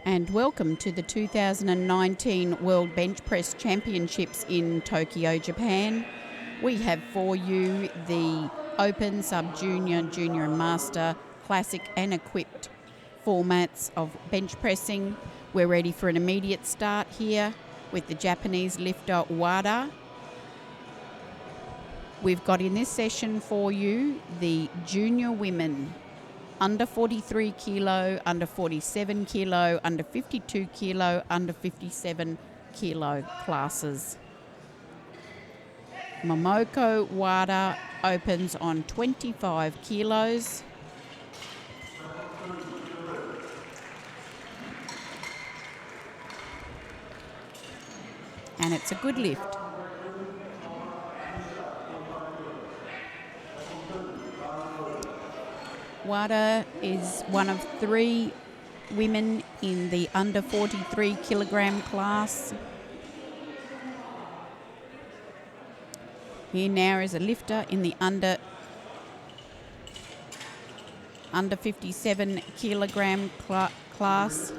And welcome to the 2019 World Bench Press Championships in Tokyo, Japan. We have for you the Open, Sub-Junior, Junior and Master, Classic and Equipped formats of bench pressing. We're ready for an immediate start here with the Japanese lifter Wada. We've got in this session for you the junior women, under 43 kilo, under 47 kilo, under 52 kilo, under 57 kilo classes. Momoko Wada opens on 25 kilos. And it's a good lift. Wada is one of 3 women in the under 43 kilogram class. Here now is a lifter in the under 57 kilogram class.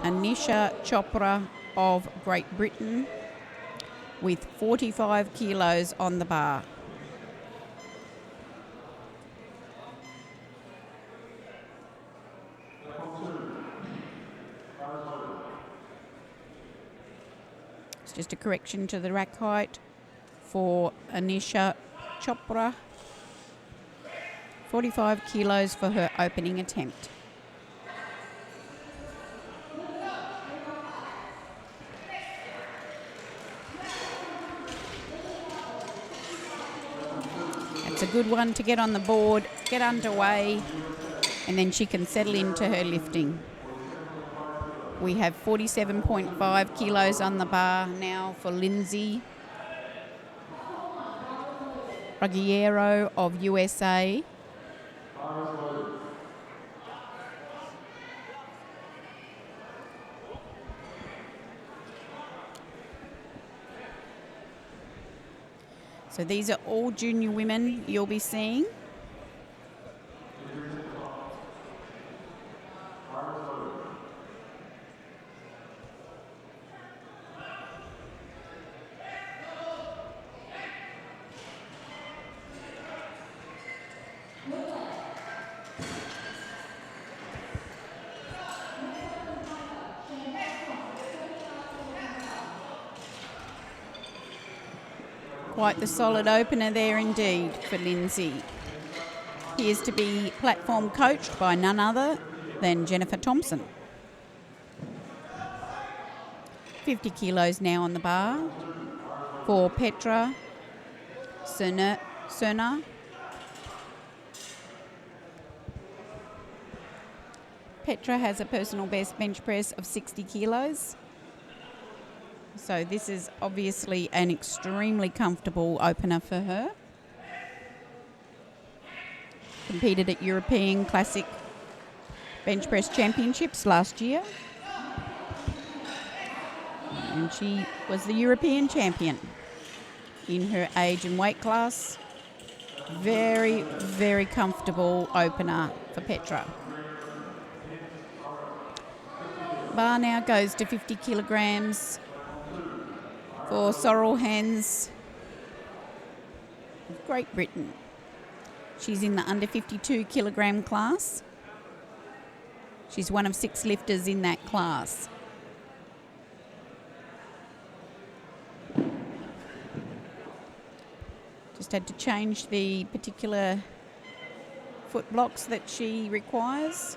Anisha Chopra of Great Britain with 45 kilos on the bar. It's just a correction to the rack height for Anisha Chopra. 45 kilos for her opening attempt. It's a good one to get on the board, get underway, and then she can settle into her lifting. We have 47.5 kilos on the bar now for Lindsay Ruggiero of USA. So these are all junior women you'll be seeing. Quite the solid opener there indeed for Lindsay. He is to be platform coached by none other than Jennifer Thompson. 50 kilos now on the bar for Petra Cerna. Petra has a personal best bench press of 60 kilos. So this is obviously an extremely comfortable opener for her. Competed at European Classic Bench Press Championships last year. And she was the European champion in her age and weight class. Very, very comfortable opener for Petra. Bar now goes to 50 kilograms. For Sorrel Hands of Great Britain. She's in the under 52 kilogram class. She's one of 6 lifters in that class. Just had to change the particular foot blocks that she requires.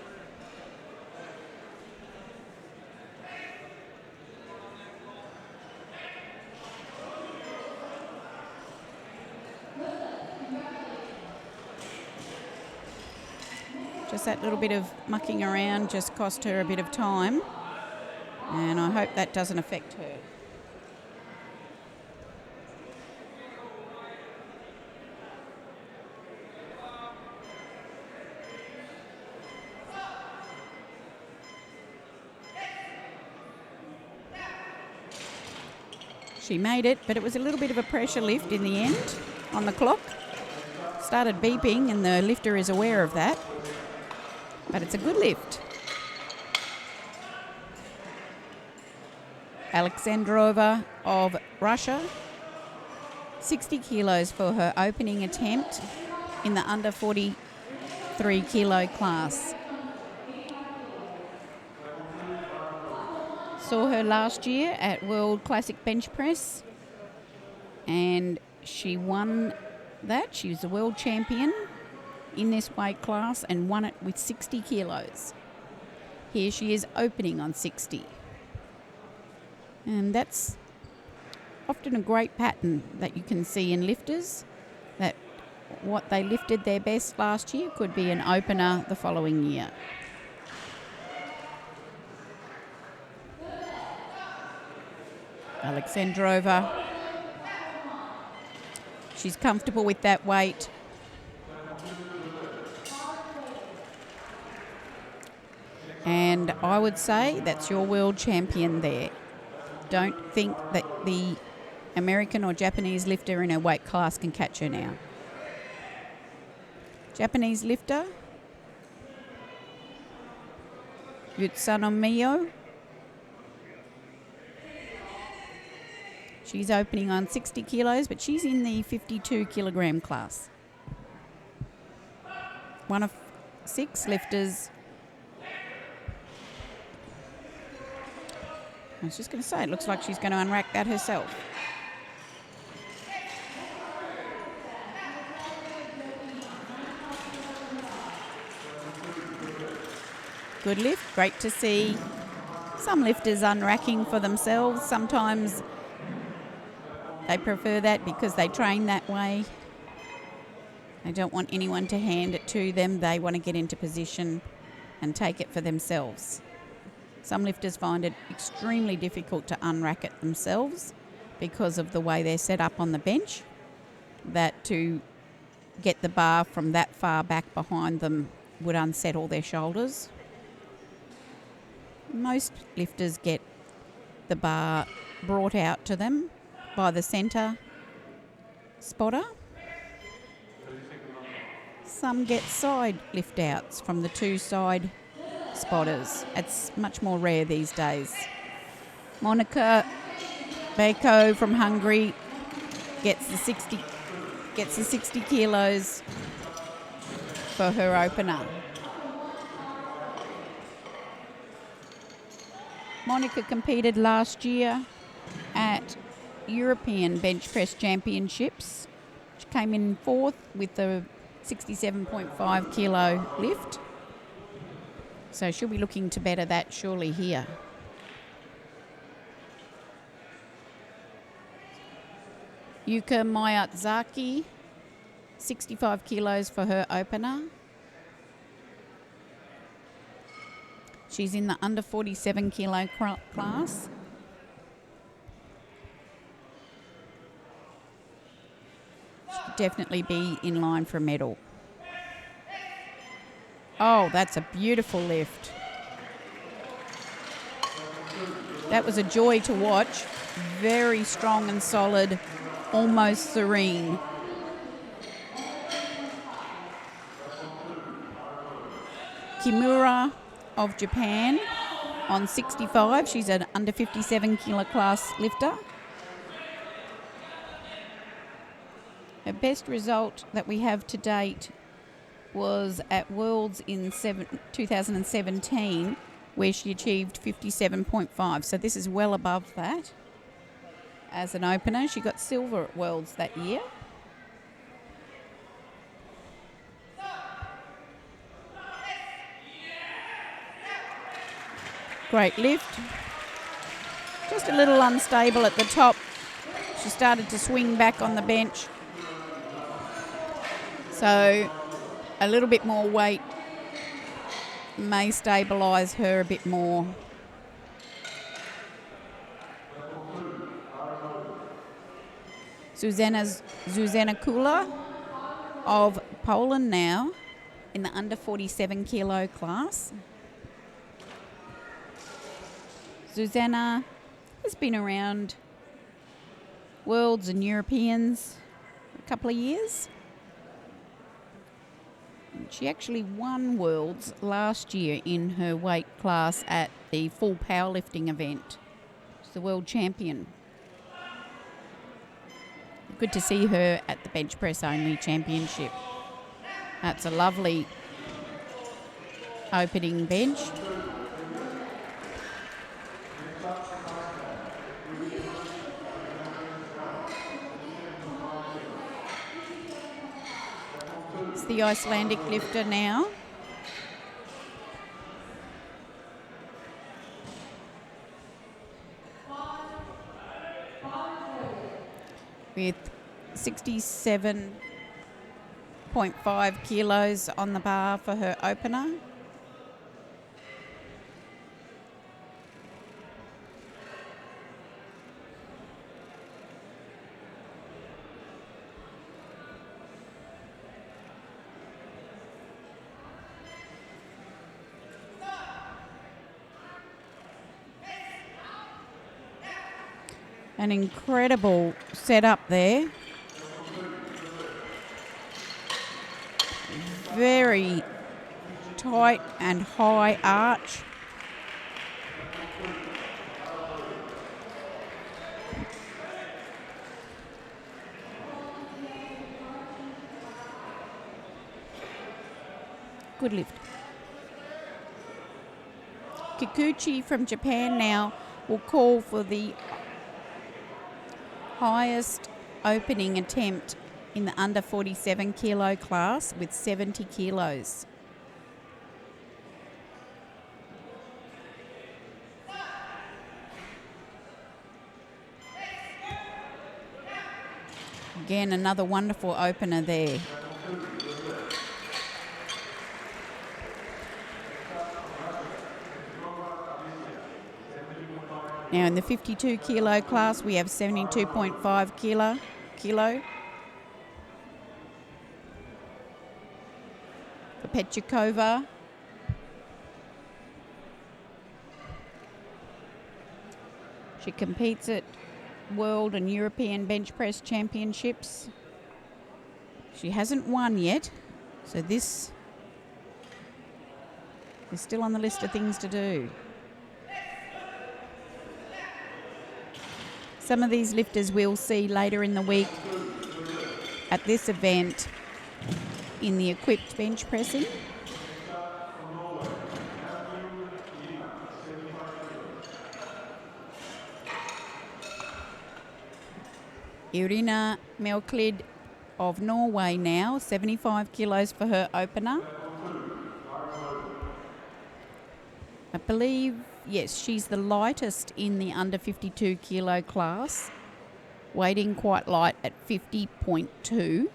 Just that little bit of mucking around just cost her a bit of time, and I hope that doesn't affect her. She made it, but it was a little bit of a pressure lift in the end on the clock. Started beeping, and the lifter is aware of that. But it's a good lift. Alexandrova of Russia. 60 kilos for her opening attempt in the under 43 kilo class. Saw her last year at World Classic Bench Press and she won that. She was the world champion in this weight class and won it with 60 kilos. Here she is opening on 60. And that's often a great pattern that you can see in lifters, that what they lifted their best last year could be an opener the following year. Alexandrova, she's comfortable with that weight. And I would say that's your world champion there. Don't think that the American or Japanese lifter in her weight class can catch her now. Japanese lifter, Yutsano Miyo. She's opening on 60 kilos, but she's in the 52 kilogram class. One of 6 lifters. I was just going to say, it looks like she's going to unrack that herself. Good lift. Great to see some lifters unracking for themselves. Sometimes they prefer that because they train that way. They don't want anyone to hand it to them. They want to get into position and take it for themselves. Some lifters find it extremely difficult to unrack it themselves because of the way they're set up on the bench, that to get the bar from that far back behind them would unsettle their shoulders. Most lifters get the bar brought out to them by the centre spotter. Some get side lift outs from the 2 side spotters. It's much more rare these days. Monika Beko from Hungary gets the 60 kilos for her opener. Monika competed last year at European Bench Press Championships. She came in 4th with the 67.5 kilo lift. So she'll be looking to better that surely here. Yuka Miyazaki, 65 kilos for her opener. She's in the under 47 kilo class. Should definitely be in line for a medal. Oh, that's a beautiful lift. That was a joy to watch. Very strong and solid, almost serene. Kimura of Japan on 65. She's an under 57 kilo class lifter. Her best result that we have to date was at Worlds in 2017, where she achieved 57.5. So this is well above that. As an opener, she got silver at Worlds that year. Great lift. Just a little unstable at the top. She started to swing back on the bench. So a little bit more weight may stabilise her a bit more. Zuzana Kula of Poland now in the under 47 kilo class. Zuzana has been around Worlds and Europeans for a couple of years. She actually won Worlds last year in her weight class at the full powerlifting event. the world champion. Good to see her at the bench press only championship. That's a lovely opening bench. It's the Icelandic lifter now. With 67.5 kilos on the bar for her opener. An incredible setup there. Very tight and high arch. Good lift. Kikuchi from Japan now will call for the highest opening attempt in the under 47 kilo class with 70 kilos. Again, another wonderful opener there. Now in the 52 kilo class, we have 72.5 kilo. For Petchikova. She competes at World and European Bench Press Championships. She hasn't won yet, so this is still on the list of things to do. Some of these lifters we'll see later in the week at this event in the equipped bench pressing. Irina Melklid of Norway now, 75 kilos for her opener. I believe, yes, she's the lightest in the under 52 kilo class, weighting quite light at 50.2.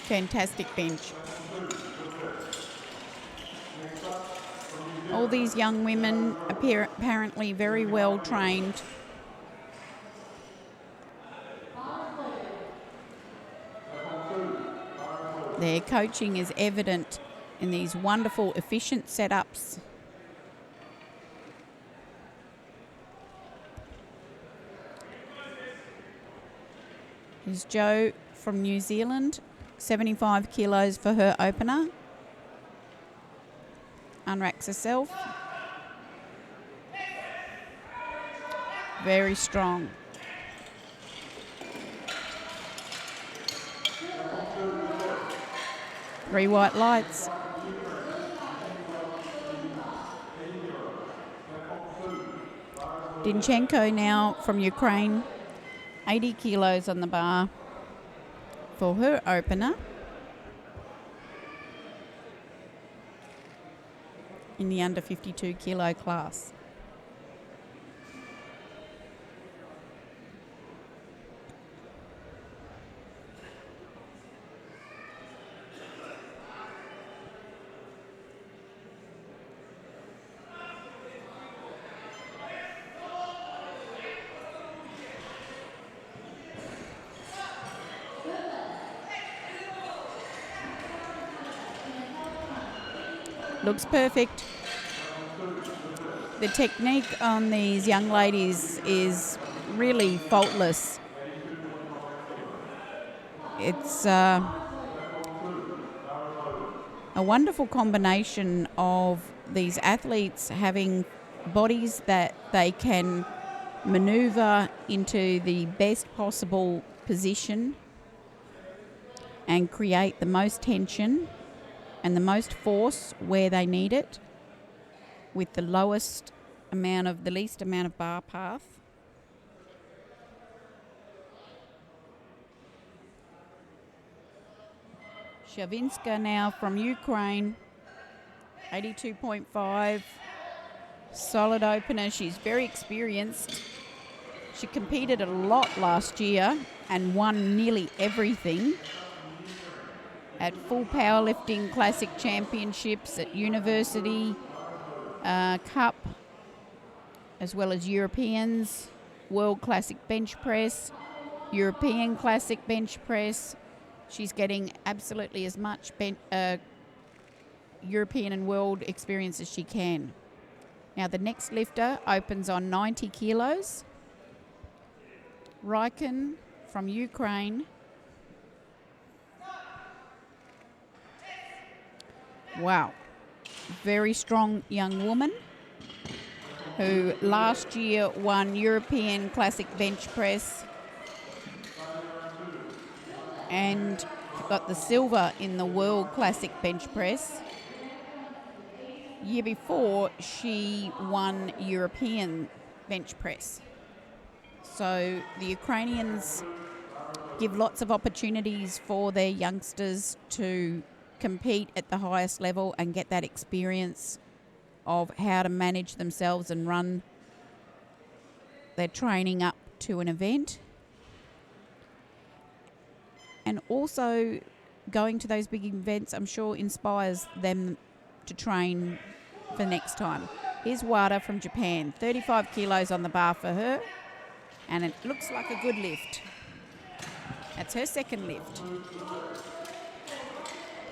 Fantastic bench. All these young women appear apparently very well trained. Their coaching is evident in these wonderful, efficient setups. Here's Jo from New Zealand, 75 kilos for her opener. Unracks herself. Very strong. Three white lights. Dinchenko now from Ukraine, 80 kilos on the bar for her opener in the under 52 kilo class. Looks perfect. The technique on these young ladies is really faultless. It's a wonderful combination of these athletes having bodies that they can maneuver into the best possible position and create the most tension and the most force where they need it with the least amount of bar path. Shavinska now from Ukraine, 82.5. Solid opener. She's very experienced. She competed a lot last year and won nearly everything at full powerlifting classic championships, at university cup, as well as Europeans, World Classic Bench Press, European Classic Bench Press. She's getting absolutely as much European and world experience as she can. Now the next lifter opens on 90 kilos. Ryken from Ukraine. Wow. Very strong young woman who last year won European Classic Bench Press and got the silver in the World Classic Bench Press. Year before, she won European Bench Press. So the Ukrainians give lots of opportunities for their youngsters to compete at the highest level and get that experience of how to manage themselves and run their training up to an event. And also going to those big events, I'm sure, inspires them to train for next time. Here's Wada from Japan, 35 kilos on the bar for her, and it looks like a good lift. That's her second lift.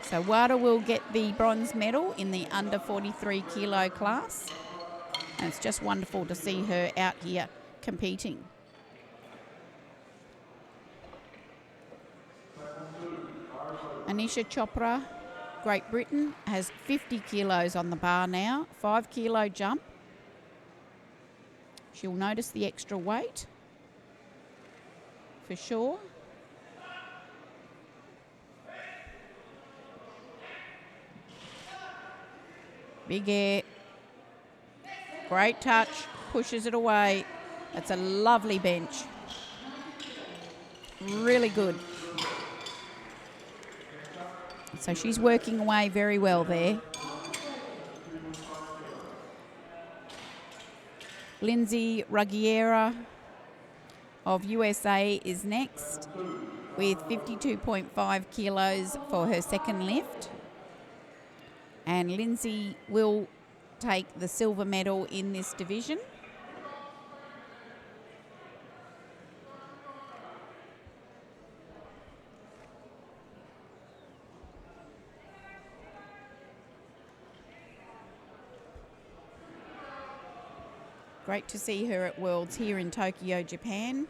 So Wada will get the bronze medal in the under 43 kilo class, and it's just wonderful to see her out here competing. Anisha Chopra, Great Britain, has 50 kilos on the bar now, 5 kilo jump. She'll notice the extra weight for sure. Big air. Great touch, pushes it away. That's a lovely bench. Really good. So she's working away very well there. Lindsay Ruggiera of USA is next with 52.5 kilos for her second lift. And Lindsay will take the silver medal in this division. Great to see her at Worlds here in Tokyo, Japan.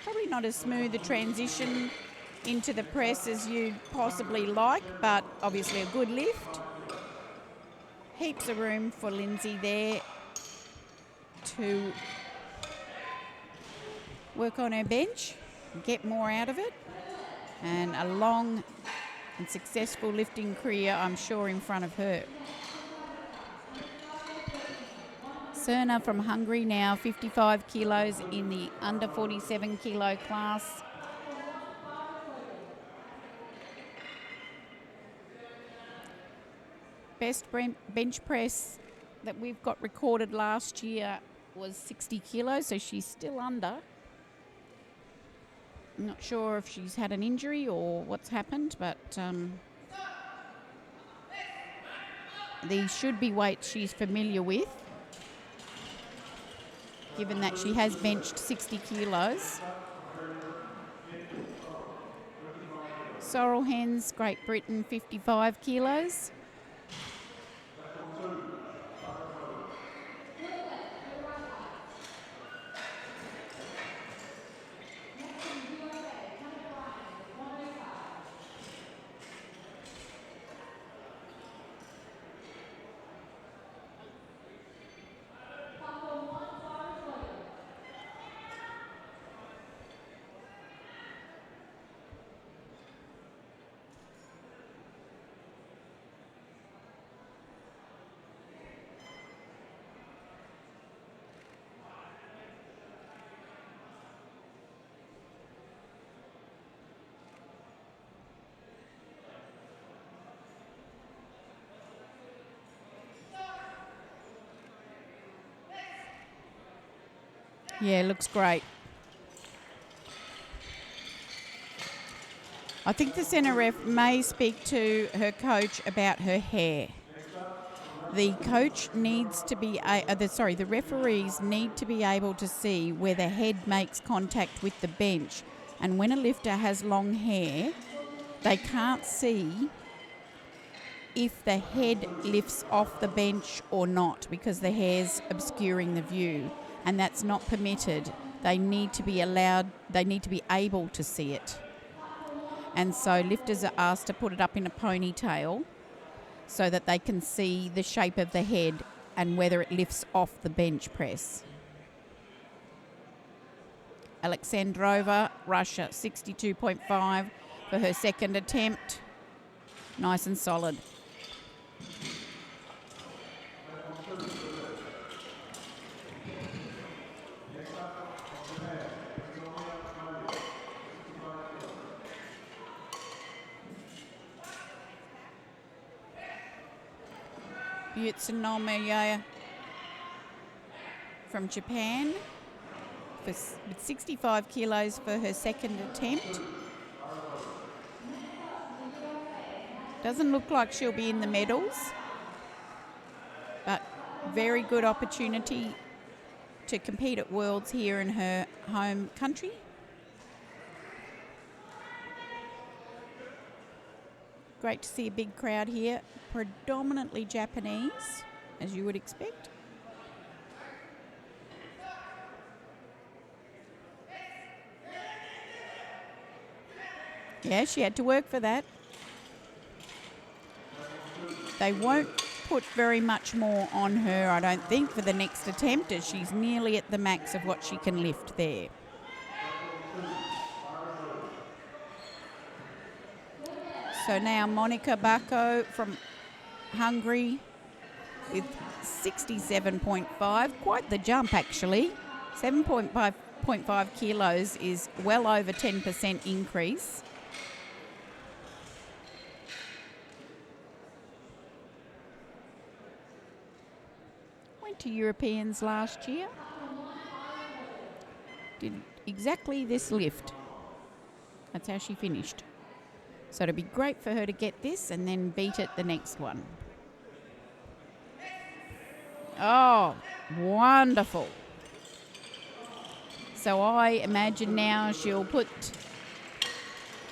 Probably not as smooth a transition into the press as you'd possibly like, but obviously a good lift. Heaps of room for Lindsay there to work on her bench, get more out of it. And a long and successful lifting career, I'm sure, in front of her. Cerna from Hungary now, 55 kilos in the under 47 kilo class. Best bench press that we've got recorded last year was 60 kilos, so she's still under. I'm not sure if she's had an injury or what's happened, but these should be weights she's familiar with. given that she has benched 60 kilos. Sorrel Hens, Great Britain, 55 kilos. Yeah, looks great. I think the centre ref may speak to her coach about her hair. The coach needs to be, the referees need to be able to see where the head makes contact with the bench. And when a lifter has long hair, they can't see if the head lifts off the bench or not because the hair's obscuring the view. And that's not permitted. They need to be able to see it. And so lifters are asked to put it up in a ponytail so that they can see the shape of the head and whether it lifts off the bench press. Alexandrova, Russia, 62.5 for her second attempt. Nice and solid. Utsunomiya from Japan with 65 kilos for her second attempt. Doesn't look like she'll be in the medals, but very good opportunity to compete at Worlds here in her home country. Great to see a big crowd here, predominantly Japanese, as you would expect. Yeah, she had to work for that. They won't put very much more on her, I don't think, for the next attempt, as she's nearly at the max of what she can lift there. So now Monika Bako from Hungary with 67.5. Quite the jump, actually. 7.5 kilos is well over 10% increase. Went to Europeans last year. Did exactly this lift. That's how she finished. So it'd be great for her to get this and then beat it the next one. Oh, wonderful. So I imagine now she'll put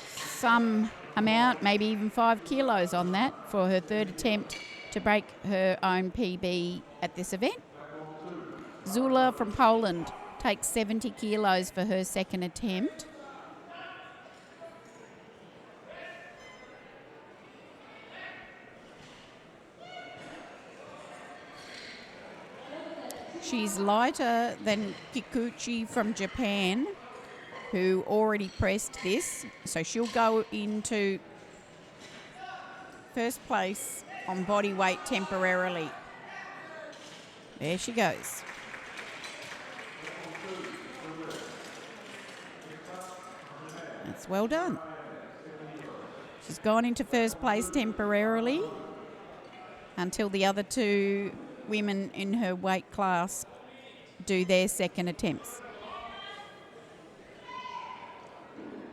some amount, maybe even 5 kilos on that for her third attempt to break her own PB at this event. Zula from Poland takes 70 kilos for her second attempt. She's lighter than Kikuchi from Japan, who already pressed this. So she'll go into first place on body weight temporarily. There she goes. That's well done. She's gone into first place temporarily until the other two women in her weight class do their second attempts.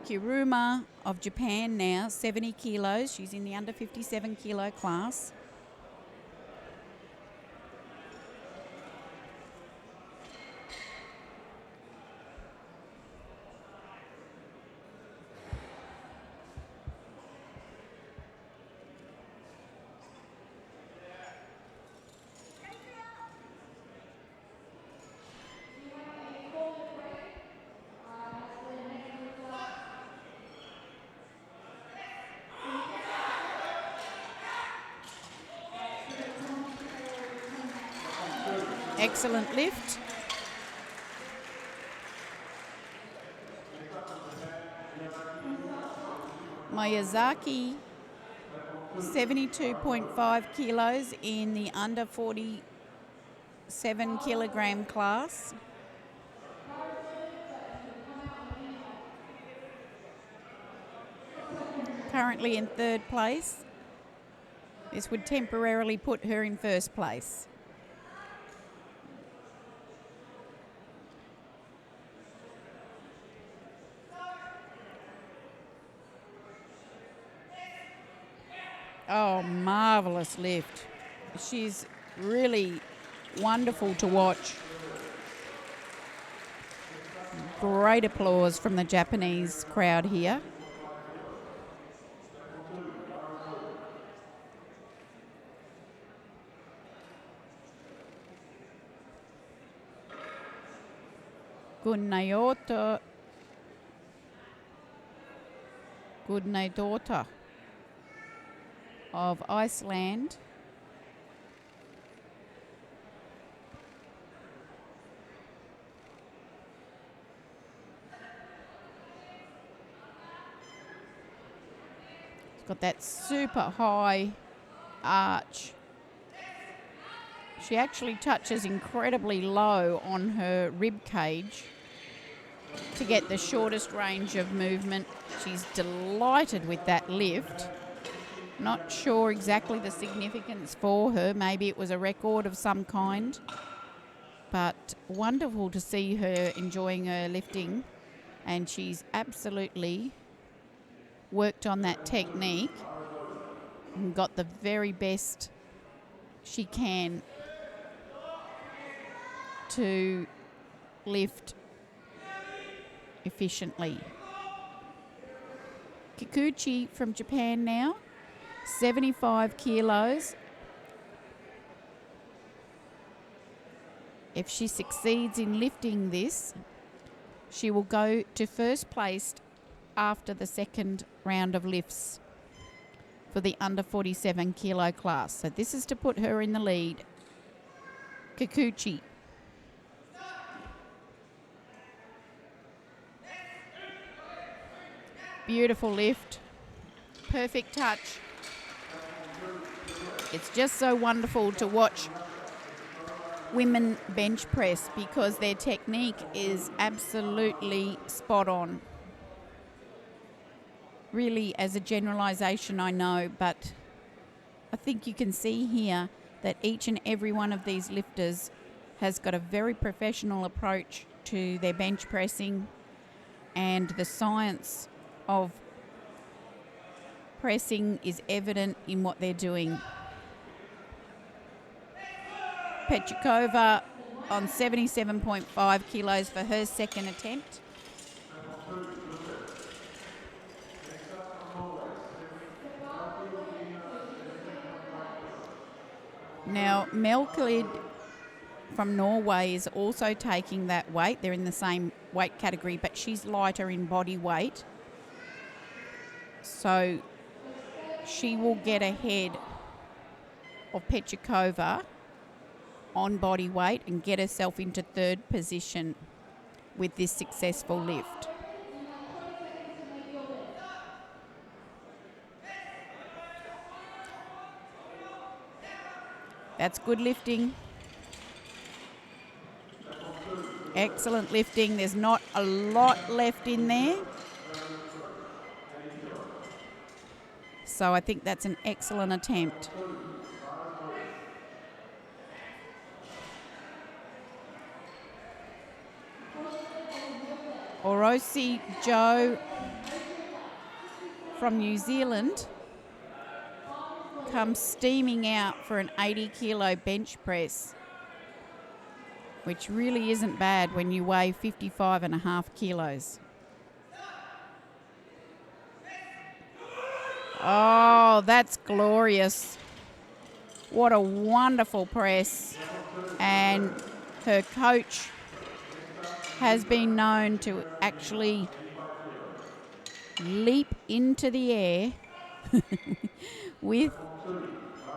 Kiruma of Japan now, 70 kilos. She's in the under 57 kilo class. Excellent lift. Miyazaki, 72.5 kilos in the under 47 kilogram class. Currently in third place. This would temporarily put her in first place. Oh, marvellous lift. She's really wonderful to watch. Great applause from the Japanese crowd here. Gunnadóttir of Iceland. It's got that super high arch. She actually touches incredibly low on her rib cage to get the shortest range of movement. She's delighted with that lift. Not sure exactly the significance for her. Maybe it was a record of some kind. But wonderful to see her enjoying her lifting. And she's absolutely worked on that technique and got the very best she can to lift efficiently. Kikuchi from Japan now, 75 kilos. If she succeeds in lifting this, she will go to first place after the second round of lifts for the under 47 kilo class. So this is to put her in the lead. Kikuchi. Beautiful lift. Perfect touch. It's just so wonderful to watch women bench press because their technique is absolutely spot on. Really, as a generalisation, I know, but I think you can see here that each and every one of these lifters has got a very professional approach to their bench pressing, and the science of pressing is evident in what they're doing. Petchikova on 77.5 kilos for her second attempt. Now, Melklid from Norway is also taking that weight. They're in the same weight category, but she's lighter in body weight. So she will get ahead of Petchikova on body weight and get herself into third position with this successful lift. That's good lifting. Excellent lifting. There's not a lot left in there. So I think that's an excellent attempt. Orosi Joe from New Zealand comes steaming out for an 80 kilo bench press, which really isn't bad when you weigh 55.5 kilos. Oh, that's glorious. What a wonderful press. And her coach has been known to actually leap into the air with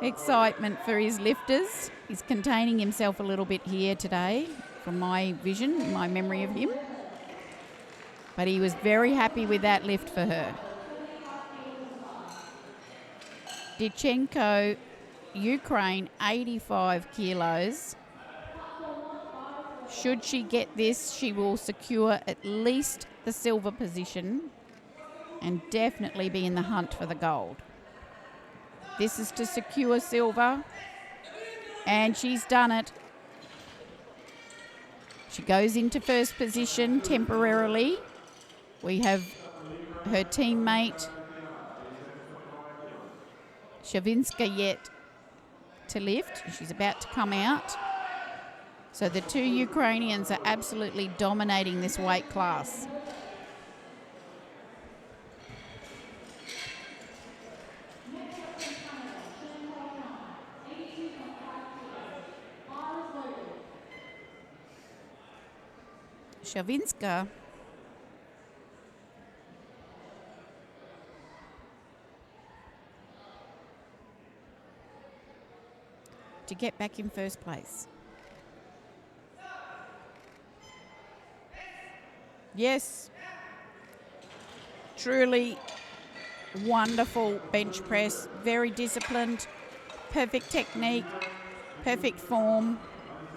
excitement for his lifters. He's containing himself a little bit here today from my vision, my memory of him. But he was very happy with that lift for her. Dichenko, Ukraine, 85 kilos. Should she get this, she will secure at least the silver position and definitely be in the hunt for the gold. This is to secure silver, and she's done it. She goes into first position temporarily. We have her teammate Shavinska yet to lift. She's about to come out. So the two Ukrainians are absolutely dominating this weight class. Shavinska to get back in first place. Yes, truly wonderful bench press, very disciplined, perfect technique, perfect form,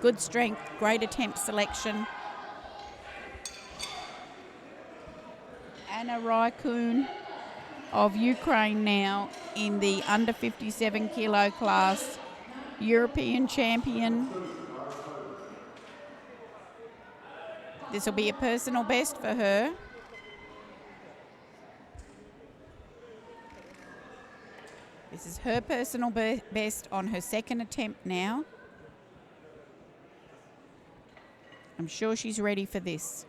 good strength, great attempt selection. Anna Raikkonen of Ukraine now in the under 57 kilo class, European champion. This will be a personal best for her. This is her personal best on her second attempt now. I'm sure she's ready for this.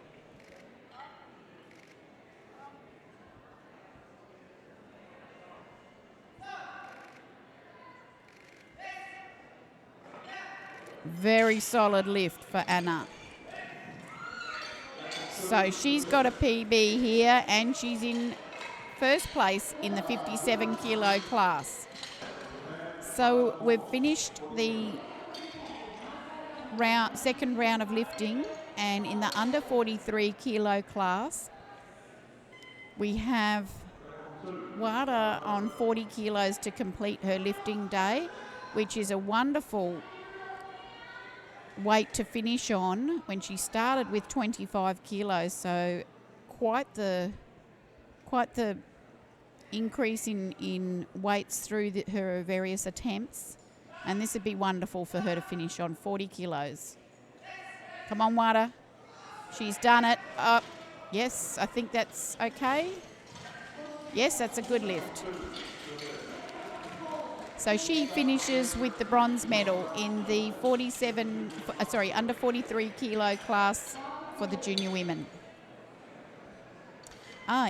Very solid lift for Anna. So she's got a PB here, and she's in first place in the 57 kilo class. So we've finished the second round of lifting, and in the under 43 kilo class, we have Wada on 40 kilos to complete her lifting day, which is a wonderful weight to finish on when she started with 25 kilos. So quite the increase in weights through her various attempts. And this would be wonderful for her to finish on 40 kilos. Come on, Wada. She's done it. Yes, I think that's okay. Yes, that's a good lift. So she finishes with the bronze medal in the under 43 kilo class for the junior women.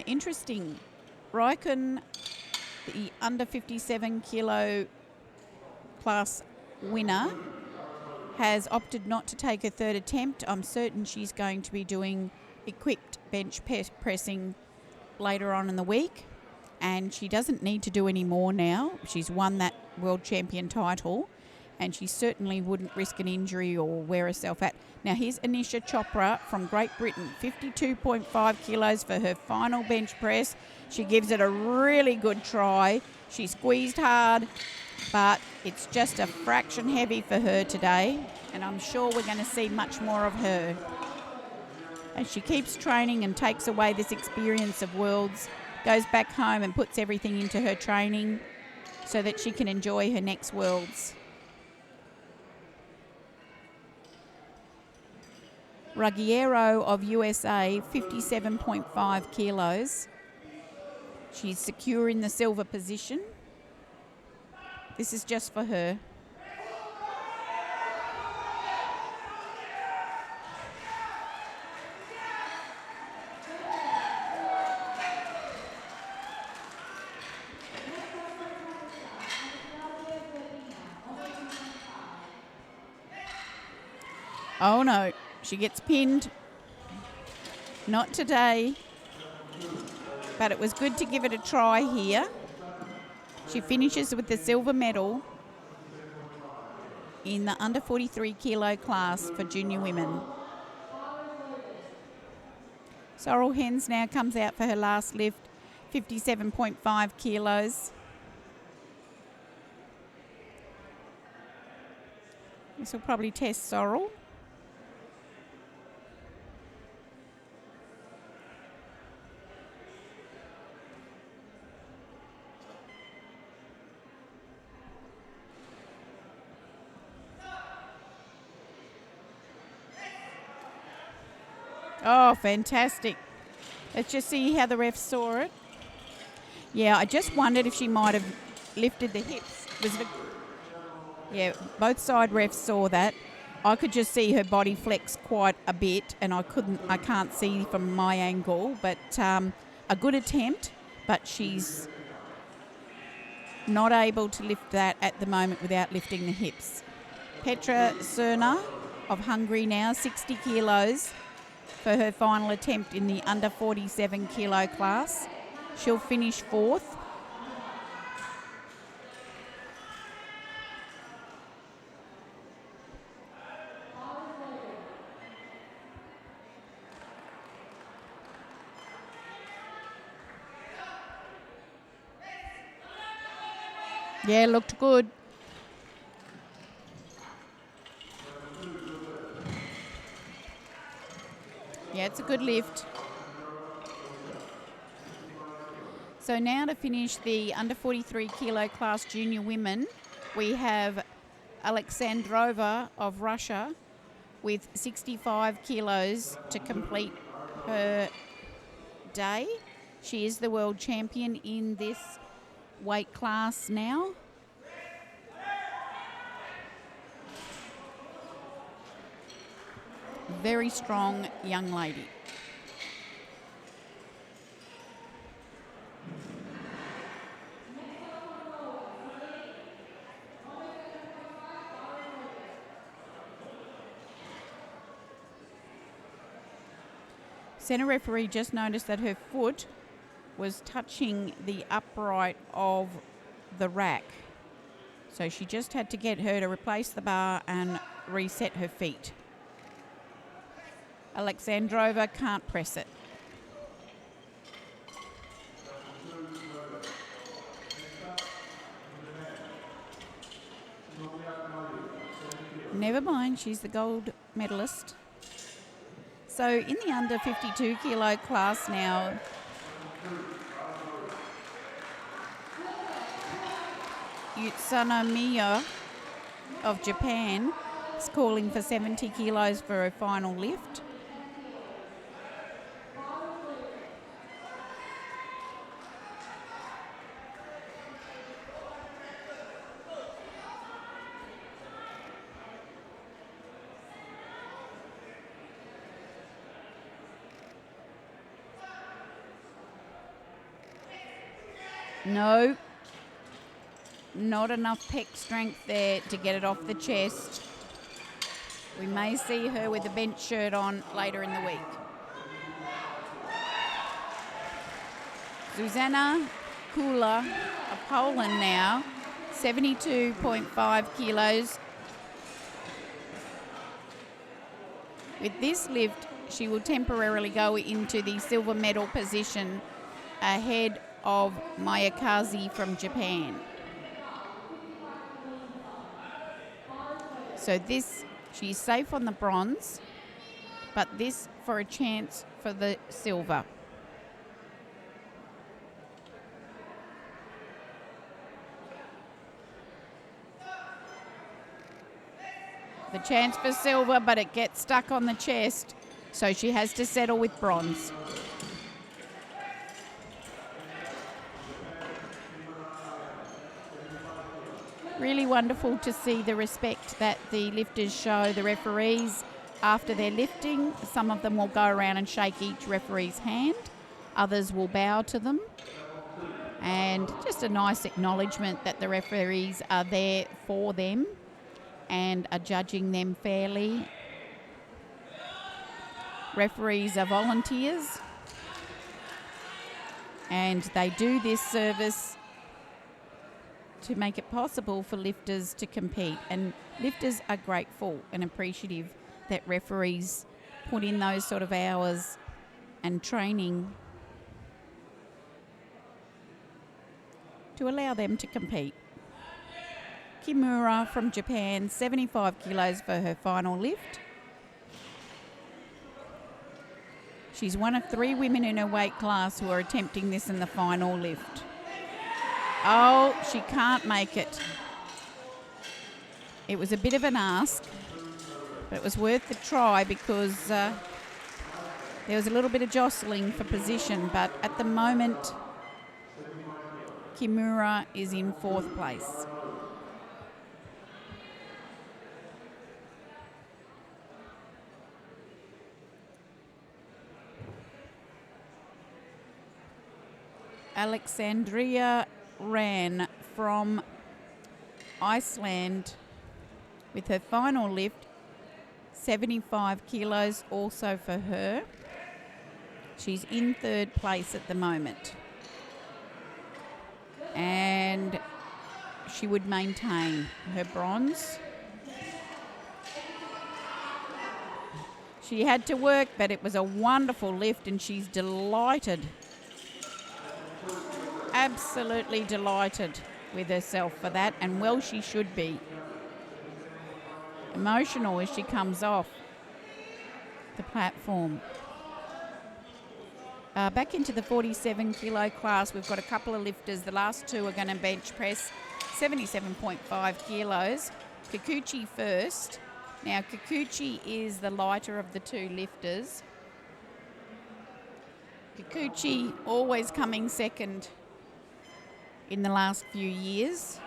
Interesting. Raikkonen, the under 57 kilo class winner, has opted not to take her third attempt. I'm certain she's going to be doing equipped bench pressing later on in the week, and she doesn't need to do any more now. She's won that world champion title, and she certainly wouldn't risk an injury or wear herself out. Now here's Anisha Chopra from Great Britain, 52.5 kilos for her final bench press. She gives it a really good try. She squeezed hard, but it's just a fraction heavy for her today, and I'm sure we're going to see much more of her. As she keeps training and takes away this experience of Worlds, goes back home and puts everything into her training so that she can enjoy her next Worlds. Ruggiero of USA, 57.5 kilos. She's secure in the silver position. This is just for her. Oh no, she gets pinned. Not today. But it was good to give it a try here. She finishes with the silver medal in the under 43 kilo class for junior women. Sorrel Hens now comes out for her last lift, 57.5 kilos. This will probably test Sorrel. Oh, fantastic. Let's just see how the refs saw it. Yeah, I just wondered if she might have lifted the hips. Yeah, both side refs saw that. I could just see her body flex quite a bit, and I can't see from my angle, but a good attempt, but she's not able to lift that at the moment without lifting the hips. Petra Cerna of Hungary now, 60 kilos for her final attempt in the under 47 kilo class. She'll finish fourth. Yeah, looked good. Yeah, it's a good lift. So now to finish the under 43 kilo class junior women, we have Alexandrova of Russia with 65 kilos to complete her day. She is the world champion in this weight class now. Very strong young lady. Centre referee just noticed that her foot was touching the upright of the rack. So she just had to get her to replace the bar and reset her feet. Alexandrova can't press it. Never mind, she's the gold medalist. So in the under 52 kilo class now, Utsunomiya of Japan is calling for 70 kilos for her final lift. No, not enough pec strength there to get it off the chest. We may see her with the bench shirt on later in the week. Zuzana Kula of Poland now, 72.5 kilos. With this lift, she will temporarily go into the silver medal position ahead of Mayakaze from Japan. So this, she's safe on the bronze, but this for a chance for the silver. The chance for silver, but it gets stuck on the chest, so she has to settle with bronze. Really wonderful to see the respect that the lifters show the referees after their lifting. Some of them will go around and shake each referee's hand. Others will bow to them. And just a nice acknowledgement that the referees are there for them and are judging them fairly. Referees are volunteers, and they do this service to make it possible for lifters to compete. And lifters are grateful and appreciative that referees put in those sort of hours and training to allow them to compete. Kimura from Japan, 75 kilos for her final lift. She's one of 3 women in her weight class who are attempting this in the final lift. Oh, she can't make it. It was a bit of an ask, but it was worth the try because there was a little bit of jostling for position, but at the moment, Kimura is in 4th place. Alexandria ran from Iceland with her final lift, 75 kilos also for her. She's in 3rd place at the moment. And she would maintain her bronze. She had to work, but it was a wonderful lift and she's delighted. Absolutely delighted with herself for that, and well she should be. Emotional as she comes off the platform. Back into the 47 kilo class, we've got a couple of lifters. The last 2 are going to bench press 77.5 kilos. Kikuchi first. Now Kikuchi is the lighter of the 2 lifters. Kikuchi always coming second in the last few years.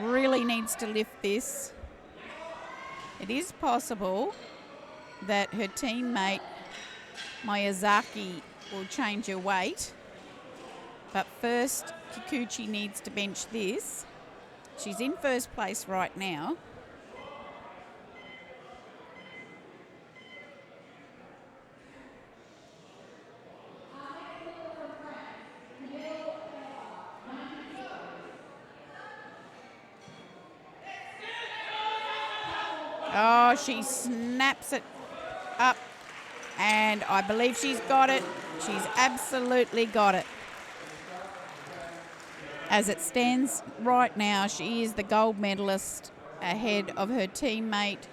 Really needs to lift this. It is possible that her teammate Miyazaki will change her weight, but first Kikuchi needs to bench this. She's in 1st place right now. Oh, she snaps it up, and I believe she's got it. She's absolutely got it. As it stands right now, she is the gold medalist ahead of her teammate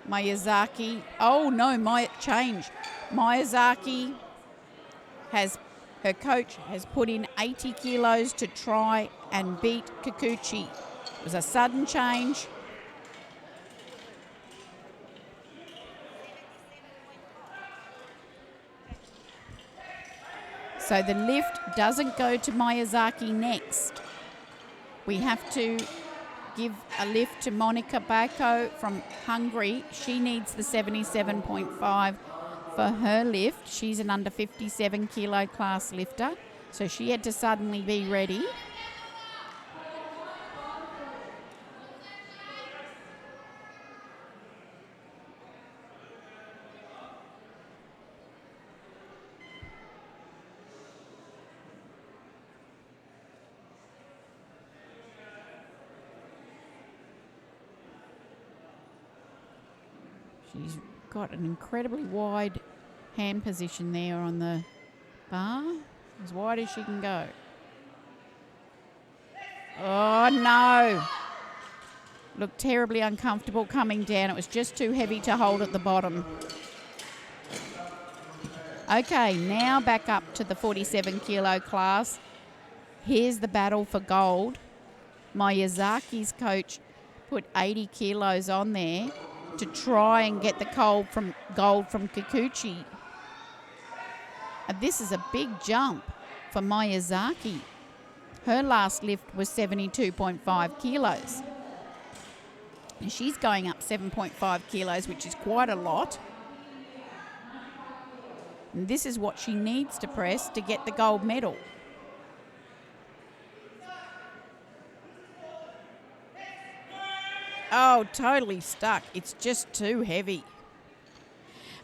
Miyazaki. Oh no, Miyazaki her coach has put in 80 kilos to try and beat Kikuchi. It was a sudden change. So the lift doesn't go to Miyazaki next. We have to give a lift to Monika Bako from Hungary. She needs the 77.5 for her lift. She's an under 57 kilo class lifter, so she had to suddenly be ready. She's got an incredibly wide hand position there on the bar, as wide as she can go. Oh no! Looked terribly uncomfortable coming down. It was just too heavy to hold at the bottom. Okay, now back up to the 47 kilo class. Here's the battle for gold. Miyazaki's coach put 80 kilos on there to try and get the gold from Kikuchi. And this is a big jump for Miyazaki. Her last lift was 72.5 kilos. And she's going up 7.5 kilos, which is quite a lot. And this is what she needs to press to get the gold medal. Oh, totally stuck. It's just too heavy.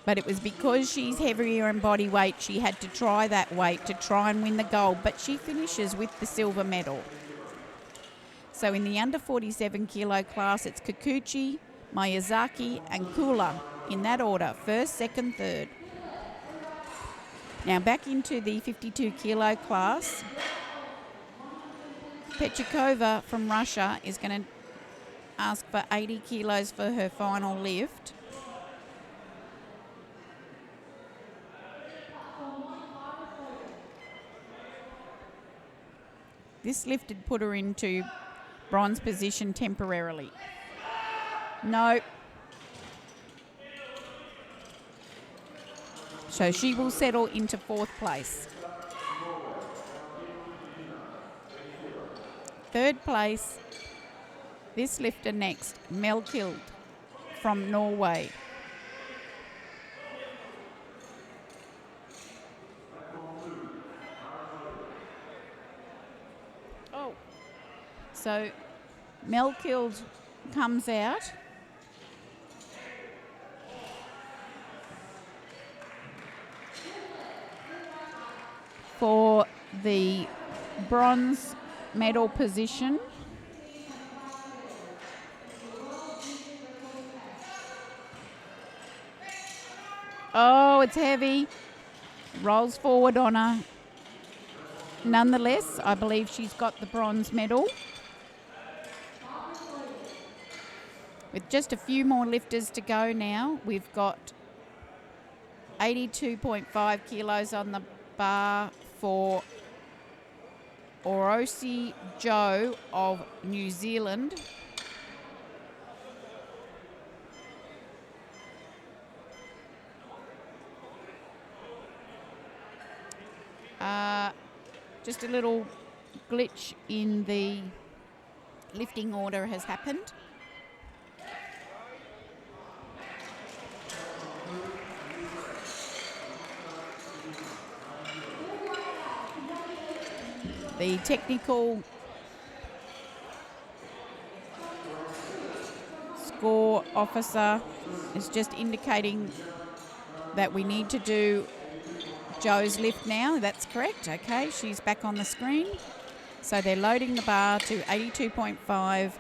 But it was because she's heavier in body weight, she had to try that weight to try and win the gold. But she finishes with the silver medal. So in the under 47 kilo class, it's Kikuchi, Miyazaki and Kula in that order, first, second, third. Now back into the 52 kilo class. Pechikova from Russia is going to ask for 80 kilos for her final lift. This lift had put her into bronze position temporarily. No. So she will settle into fourth place. Third place, this lifter next, Melkild from Norway. Oh. So Melkild comes out. For the bronze medal position. Oh, it's heavy. Rolls forward on her. Nonetheless, I believe she's got the bronze medal. With just a few more lifters to go now, we've got 82.5 kilos on the bar for Orosi Joe of New Zealand. Just a little glitch in the lifting order has happened. The technical score officer is just indicating that we need to do Joe's lift now. That's correct. Okay, she's back on the screen. So they're loading the bar to 82.5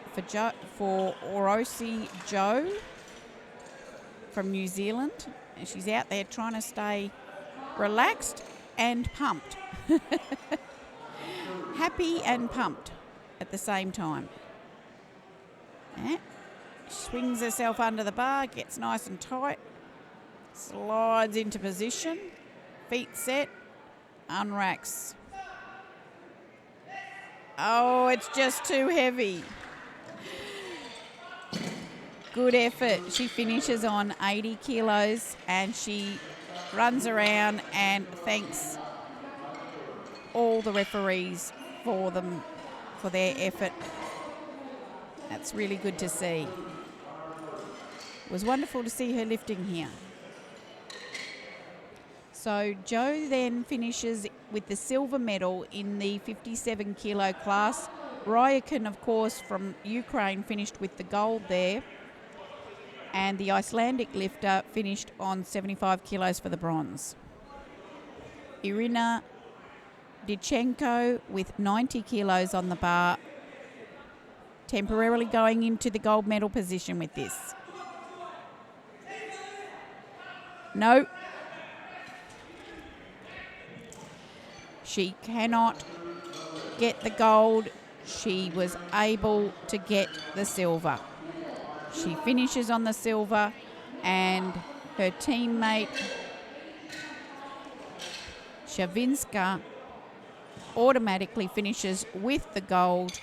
for Orosi Joe from New Zealand. And she's out there trying to stay relaxed and pumped. Happy and pumped at the same time. Swings herself under the bar, gets nice and tight, slides into position, feet set, unracks. Oh, it's just too heavy. Good effort. She finishes on 80 kilos and she runs around and thanks all the referees for their effort. That's really good to see. It was wonderful to see her lifting here. So Joe then finishes with the silver medal in the 57 kilo class. Ryakin, of course, from Ukraine finished with the gold there. And the Icelandic lifter finished on 75 kilos for the bronze. Irina Dichenko with 90 kilos on the bar, temporarily going into the gold medal position with this. No. She cannot get the gold. She was able to get the silver. She finishes on the silver and her teammate Shavinska automatically finishes with the gold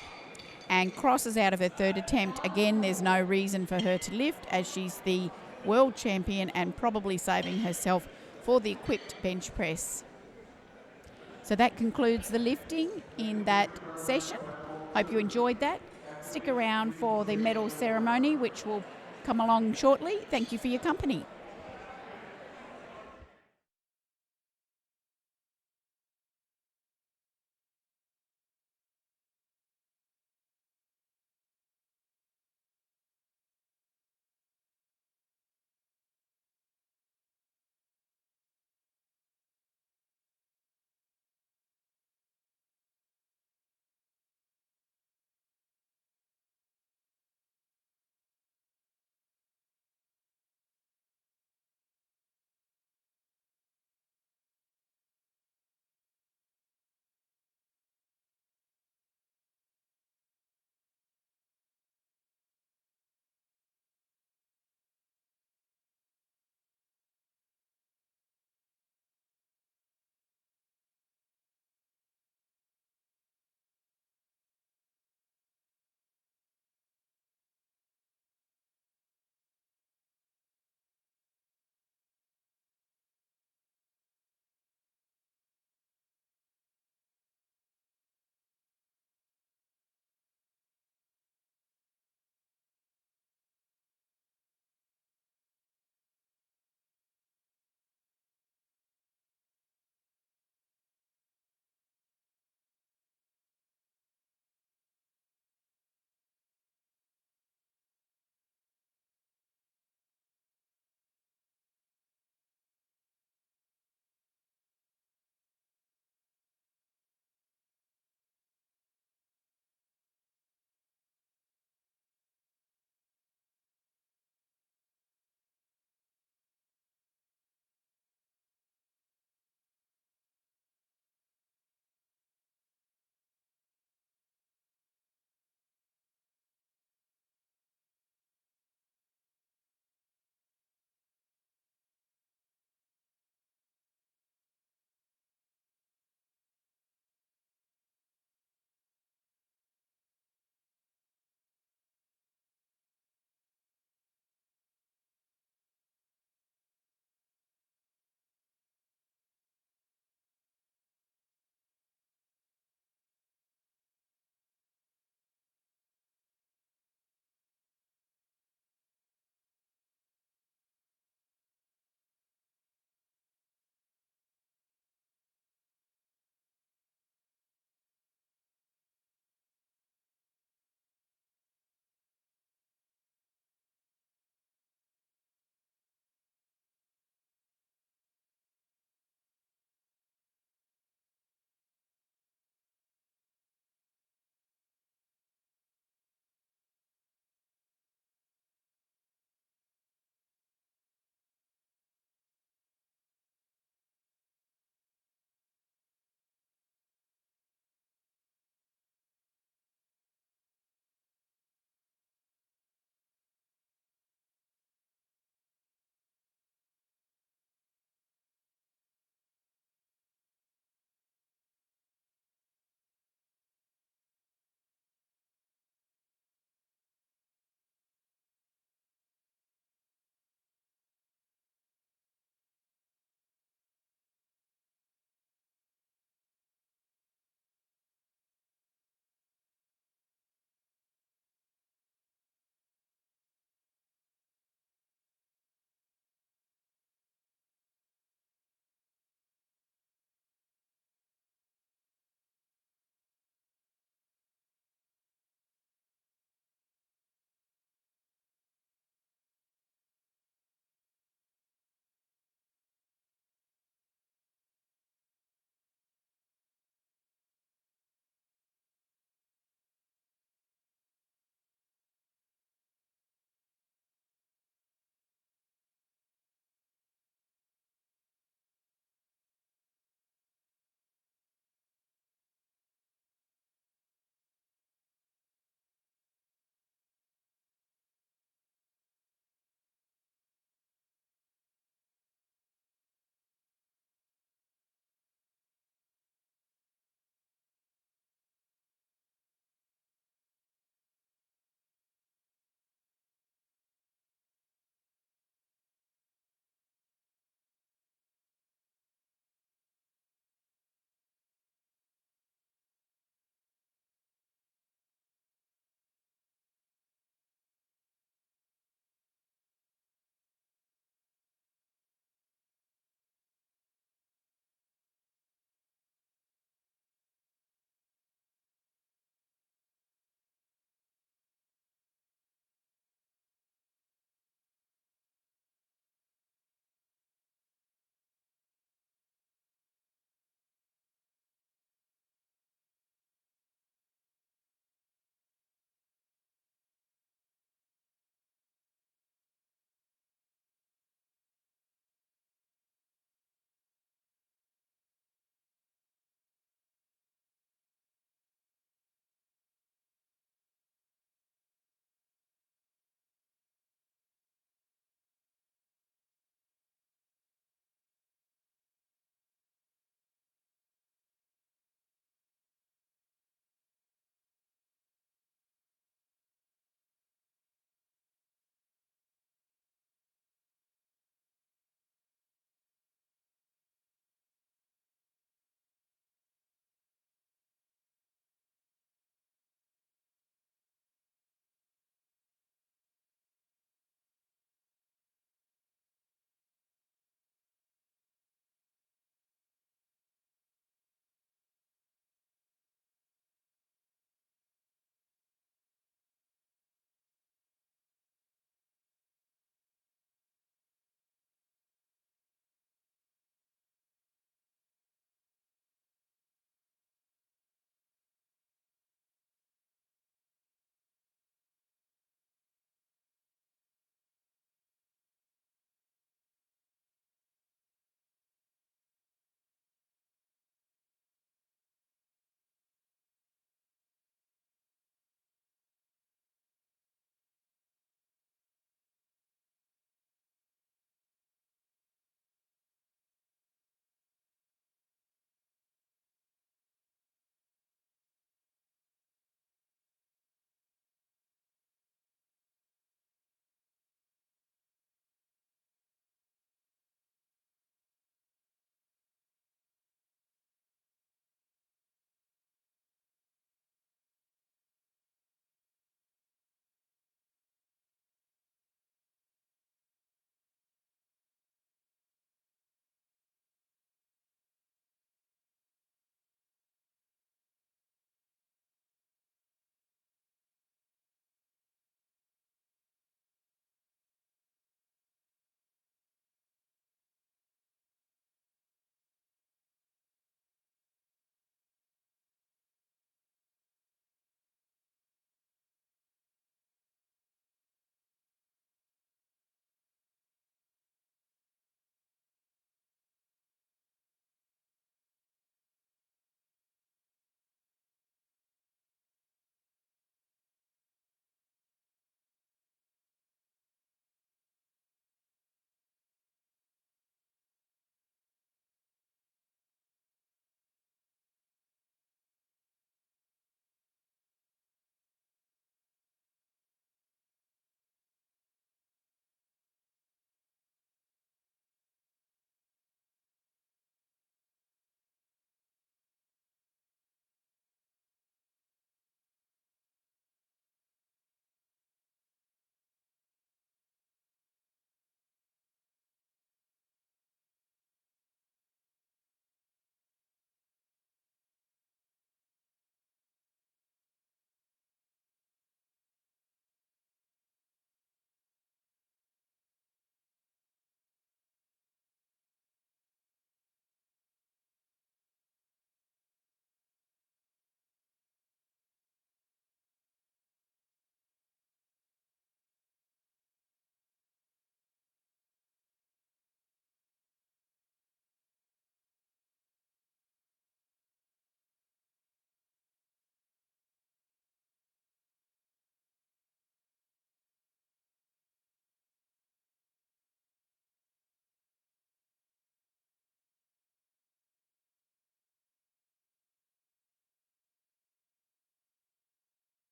and crosses out of her third attempt. Again, there's no reason for her to lift as she's the world champion and probably saving herself for the equipped bench press. So that concludes the lifting in that session. Hope you enjoyed that. Stick around for the medal ceremony, which will come along shortly. Thank you for your company.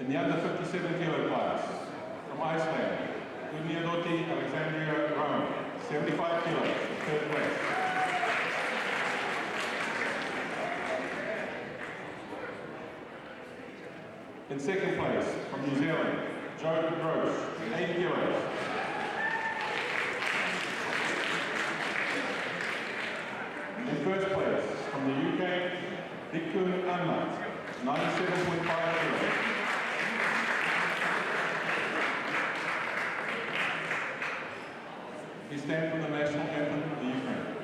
In the under 57 kilo class, from Iceland, Gudniadoti Alexandria Rome, 75 kilos, third place. In second place, from New Zealand, Joe Gross, 8 kilos. In first place, from the UK, Dikun Anna, 97.5 kilos. He stands for the national anthem of the Ukraine.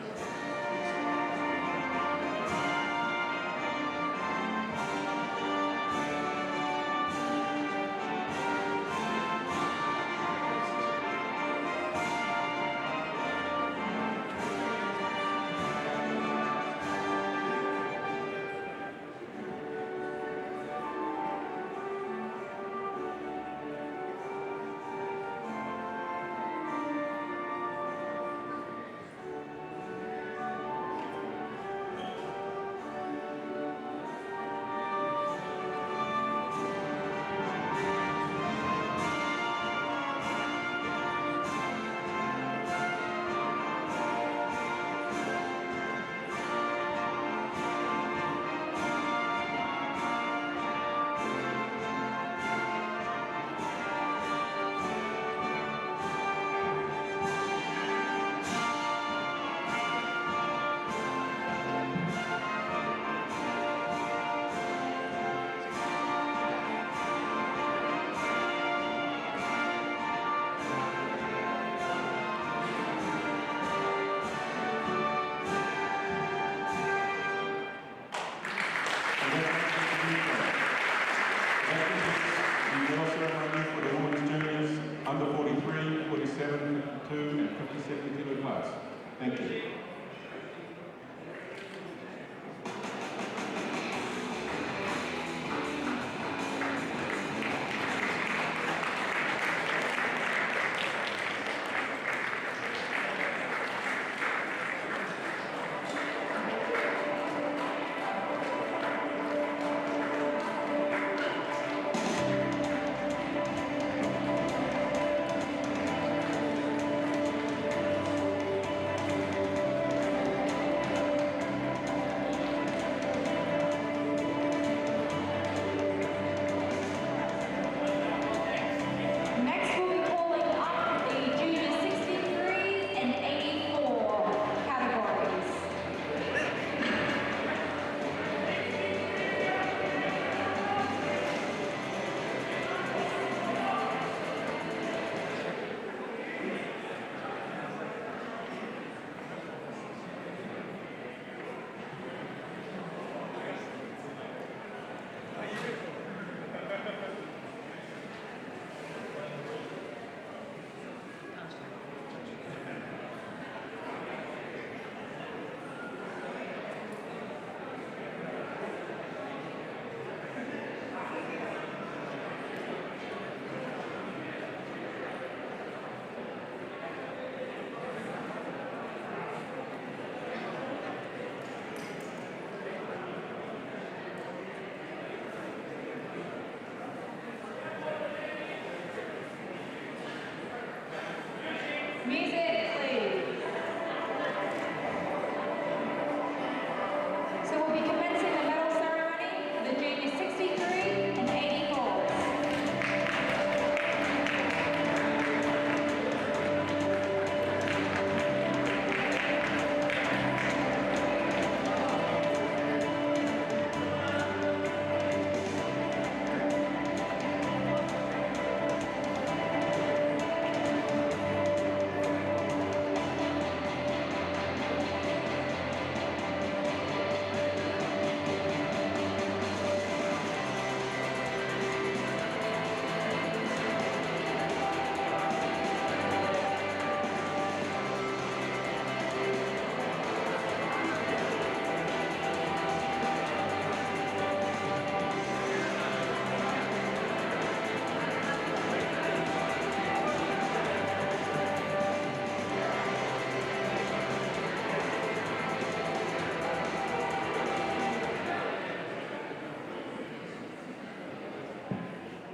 Under 43, 47, 52, and 57 kilo class. Thank you.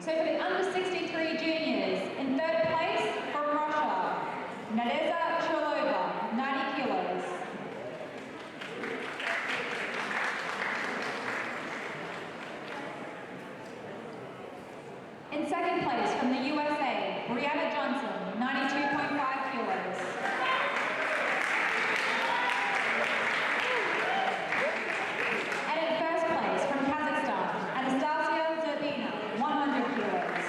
So for the under 63 juniors, in third place from Russia, Nadeza Cholova, 90 kilos. In second place from the USA, Brianna Johnson, 92.5 kilos. And in first place from Kazakhstan, Anastasia Zerbina, 100 kilos.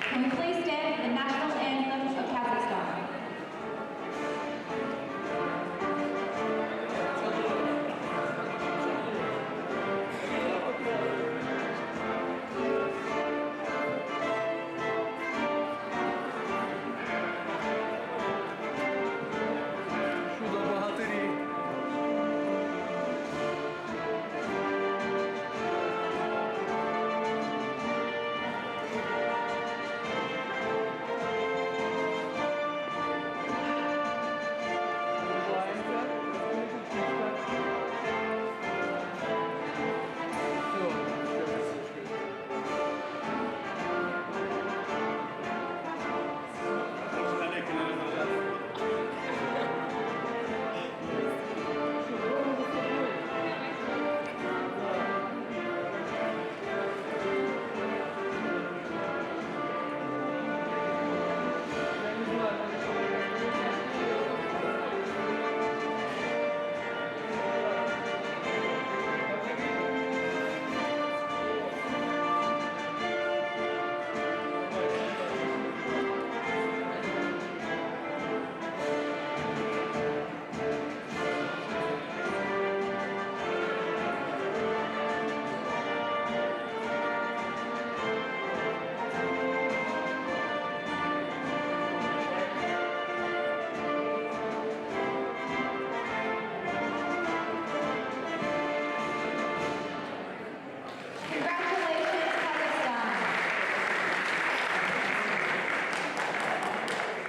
Can we please stand for the national anthem of Kazakhstan?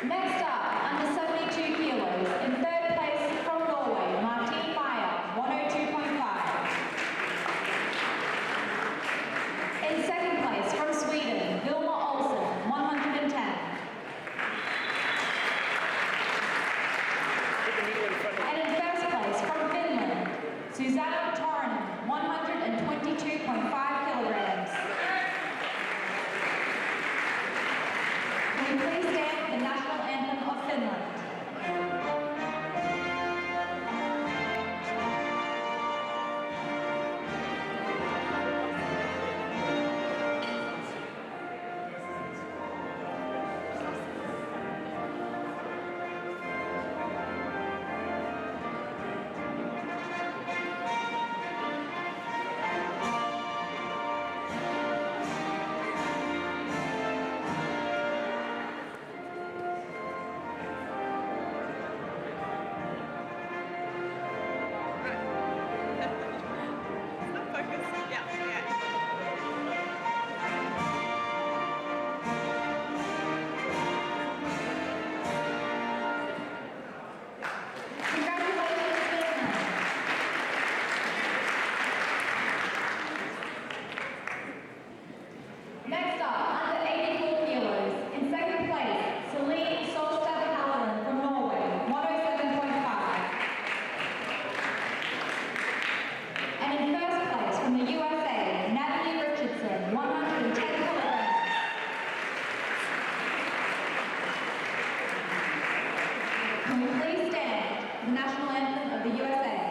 Next up, under 72 kilos, in third place from Norway, Martine Meyer, 102.5. In second place from Sweden, Vilma Olsen, 110. And in first place from Finland, Susanna Torinen, 122.5 kilograms. Can we please stand for the national anthem of Finland? Next up, under 84 kilos, in second place, Celine Solstad Halloran from Norway, 107.5. And in first place from the USA, Natalie Richardson, 110 kilograms. Can we please stand for the national anthem of the USA?